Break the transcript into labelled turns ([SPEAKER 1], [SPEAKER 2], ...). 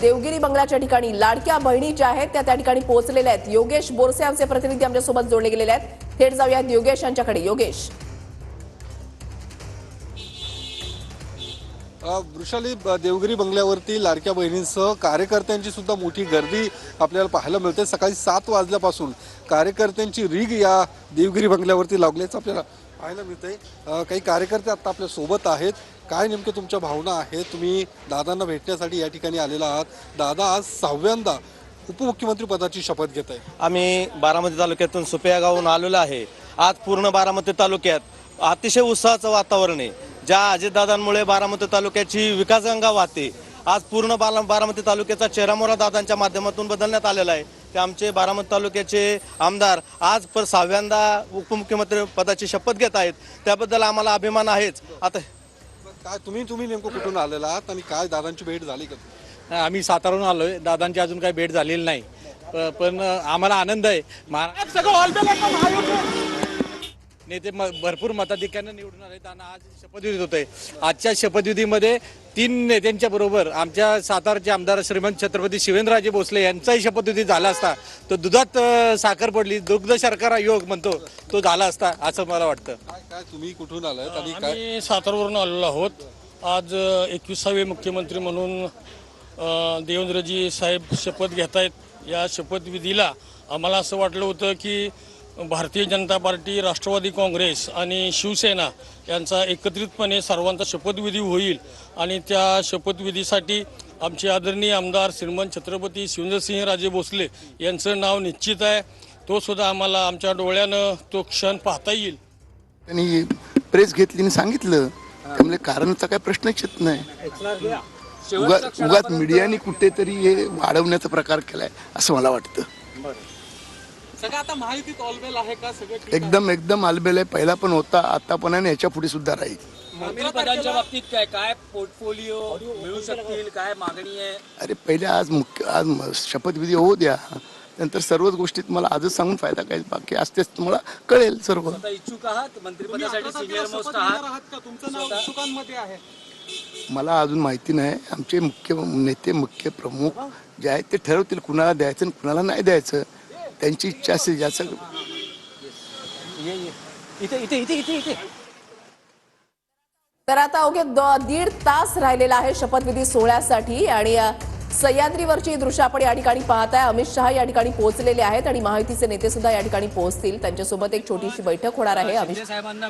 [SPEAKER 1] देवगिरी बंगल्याच्या ठिकाणी लाडक्या बहिणी ज्या आहेत त्या ठिकाणी पोहोचलेल्या आहेत। योगेश बोरसे आमचे प्रतिनिधी आमच्या सोबत जोडले गेलेले आहेत। थेट जाऊयात योगेश यांच्याकडे। योगेश,
[SPEAKER 2] वृषाली, देवगिरी बंगल्यावरती लाडक्या बहिणींसह कार्यकर्त्यांची सुद्धा मोठी गर्दी आपल्याला पाहायला मिळते। सकाळी 7 वाजल्यापासून कार्यकर्त्यांची रीग या देवगिरी बंगल्यावरती लागल्याचं आपल्याला पाहायला मिळतंय। काही कार्यकर्ते आता आपल्या सोबत आहेत। काय नेमके तुमच्या भावना आहेत? तुम्ही दादांना भेटण्यासाठी या ठिकाणी आलेला आहात। दादा आज 6व्यांदा उपमुख्यमंत्री पदाची शपथ घेत आहे।
[SPEAKER 3] आम्ही बारामती तालुक्यातून सुपे या गावून आलेलो आहे। आज पूर्ण बारामती तालुक्यात अतिशय उत्साहाचं वातावरण आहे। ज्या अजितदादांमुळे बारामती तालुक्याची विकासगंगा वाहते। आज पूर्ण बारामती तालुक्याचा चेहरामोहरा दादांच्या माध्यमातून बदलण्यात आलेला आहे। ते आमचे बारामती तालुक्याचे आमदार आज 6व्यांदा उपमुख्यमंत्री पदाची शपथ घेत आहेत। त्याबद्दल आम्हाला अभिमान आहेच। आता
[SPEAKER 2] काय तुम्ही नेमकं कुठून आलेला आहात आणि काय दादांची भेट झाली का?
[SPEAKER 4] आम्ही साताराहून आलोय। दादांची अजून काही भेट झालेली नाही, पण आम्हाला आनंद आहे। नेते भरपूर मताधिक्याने निवडून आले आणि आज शपथविधी होते। आजच्या शपथविधीमध्ये 3 नेत्यांच्या बरोबर आमच्या सातारचे आमदार श्रीमंत छत्रपती शिवेंद्रराजे भोसले यांचाही शपथविधी झाला असता तर दुधात साखर पडली, दुग्ध शर्करा योग म्हणतो तो झाला असता असं मला वाटतं।
[SPEAKER 2] काय तुम्ही कुठून आलात आणि काय?
[SPEAKER 5] आम्ही सातारवरून आलेलो आहोत। आज 21वे मुख्यमंत्री म्हणून देवेंद्रजी साहेब शपथ घेत आहेत। या शपथविधीला आम्हाला असं वाटलं होतं की भारतीय जनता पार्टी, राष्ट्रवादी काँग्रेस आणि शिवसेना यांचा एकत्रितपणे सर्वांचा शपथविधी होईल आणि त्या शपथविधीसाठी आमचे आदरणीय आमदार श्रीमंत छत्रपती शिवेंद्रसिंहराजे भोसले यांचं नाव निश्चित आहे। तो सुद्धा आम्हाला आमच्या डोळ्यानं तो क्षण पाहता येईल।
[SPEAKER 6] त्यांनी प्रेस घेतली आणि सांगितलं, त्यामुळे कारणचा काही प्रश्नच येत नाही। उगाच मीडियाने कुठेतरी हे वाढवण्याचा प्रकार केलाय असं मला वाटतं।
[SPEAKER 4] सगळं आता महायुतीत ऑलबेल आहे का? सगळं
[SPEAKER 6] एकदम आलबेल आहे। पहिला पण होता, आता पण आहे, याच्या पुढे सुद्धा राहील।
[SPEAKER 7] मंत्रिपदांच्या बाबतीत काय पोर्टफोलिओ मिळू शकतील, काय मागणी आहे?
[SPEAKER 6] अरे पहिले आज शपथविधी होऊ द्या, नंतर सर्वच गोष्टीत मला आजच सांगून फायदा काय, बाकी असतेच तुम्हाला कळेल सर्व।
[SPEAKER 7] आता इच्छुक आहात मंत्रिपदासाठी? सिनियर मोस्ट आहात
[SPEAKER 4] का? तुमचं नाव इच्छुकांमध्ये आहे?
[SPEAKER 6] मला अजून माहिती नाही। आमचे मुख्य नेते, मुख्य प्रमुख जे आहेत ते ठरवतील कुणाला द्यायचं आणि कुणाला नाही द्यायचं। त्यांची इच्छा असेल ज्याचं।
[SPEAKER 1] तर आता अवघे 1.5 तास राहिलेला आहे शपथविधी सोहळ्यासाठी आणि सह्याद्रीवरची दृश्य आपण या ठिकाणी पाहताय। अमित शहा या ठिकाणी पोहोचलेले आहेत आणि महायुतीचे नेते सुद्धा या ठिकाणी पोहोचतील। त्यांच्यासोबत एक छोटीशी बैठक होणार आहे। अमित
[SPEAKER 7] साहेबांना